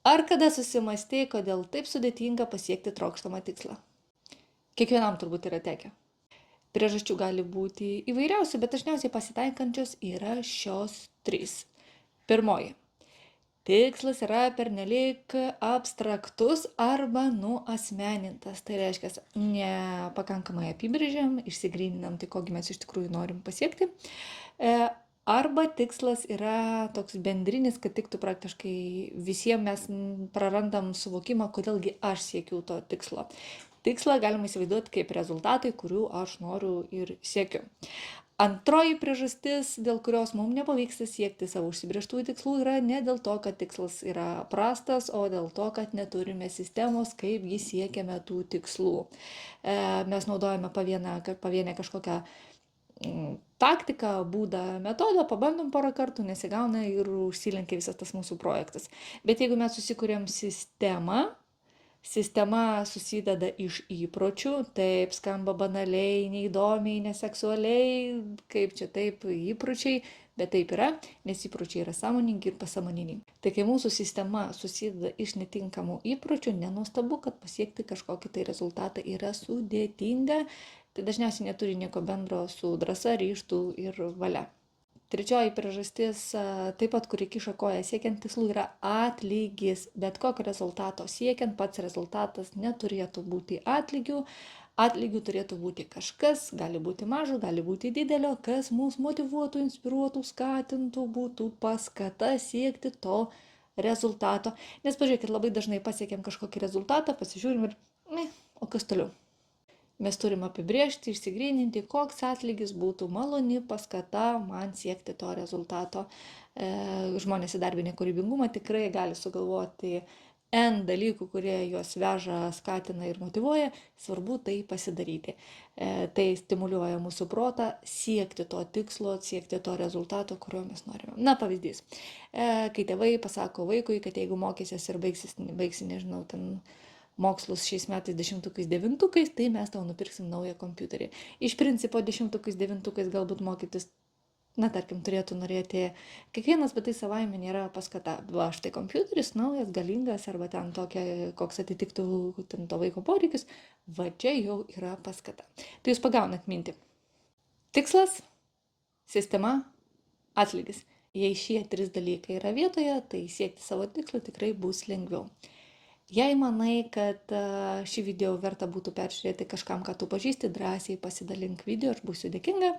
Ar kada susimąstei, kodėl taip sudėtinga pasiekti trokštamą tikslą? Kiekvienam turbūt yra tekę. Priežasčių gali būti įvairiausių, bet dažniausiai pasitaikančios yra šios 3. Pirmoji. Tikslas yra pernelyg abstraktus arba nuasmenintas. Tai reiškia, nepakankamai apibrėžiam, išsigryninam, tai kogi mes iš tikrųjų norim pasiekti. Arba tikslas yra toks bendrinis, kad tiktų praktiškai visiems, mes prarandam suvokimą, kodėlgi aš siekiu to tikslo. Tikslą galima įsivaizduoti kaip rezultatai, kurių aš noriu ir siekiu. Antroji priežastis, dėl kurios mums nepavyksta siekti savo užsibrėžtų tikslų, yra ne dėl to, kad tikslas yra prastas, o dėl to, kad neturime sistemos, kaip jį siekiame tų tikslų. Mes naudojame pavienę kažkokią taktiką, būdą, metodą, pabandom porą kartų, nesigauna ir užsilenkia visas tas mūsų projektas. Bet jeigu mes susikuriam sistema susideda iš įpročių, taip skamba banaliai, neįdomiai, neseksualiai, kaip čia taip įpročiai, bet taip yra, nes įpročiai yra sąmoningi ir pasąmoniniai. Tai kai mūsų sistema susideda iš netinkamų įpročių, nenuostabu, kad pasiekti kažkokį tai rezultatą yra sudėtinga, tai dažniausiai neturi nieko bendro su drąsa, ryžtu ir valia. Trečioji priežastis, taip pat, kuri kiša koją siekiant tikslų, yra atlygis. Bet kokio rezultato siekiant, pats rezultatas neturėtų būti atlygių. Atlygių turėtų būti kažkas, gali būti mažo, gali būti didelio, kas mus motyvuotų, inspiruotų, skatintų, būtų paskata siekti to rezultato. Nes pažiūrėkit, labai dažnai pasiekėm kažkokį rezultatą, pasižiūrim ir, o kas toliau? Mes turim apibrėžti, išsigryninti, koks atlygis būtų maloni paskata man siekti to rezultato. Žmonės įdarbinę kūrybingumą tikrai gali sugalvoti N dalykų, kurie juos veža, skatina ir motyvuoja, svarbu tai pasidaryti. Tai stimuliuoja mūsų protą siekti to tikslo, siekti to rezultato, kurio mes norime. Na, pavyzdys. Kai tėvai pasako vaikui, kad jeigu mokysies ir baigsi, nežinau, ten mokslus šiais metais 10-ukais, 9-ukais, tai mes tau nupirksim naują kompiuterį. Iš principo 10-ukais, 9-ukais galbūt mokytis, tarkim, turėtų norėti kiekvienas, bet tai savaime nėra paskata. Va, štai kompiuteris naujas, galingas, arba ten tokia, koks atitiktų ten to vaiko poreikius, va čia jau yra paskata. Tai jūs pagaunat mintį. Tikslas, sistema, atlygis. Jei šie 3 dalykai yra vietoje, tai siekti savo tikslą tikrai bus lengviau. Jei manai, kad šį video verta būtų peržiūrėti kažkam, ką tu pažįsti, drąsiai pasidalink video, aš būsiu dėkinga.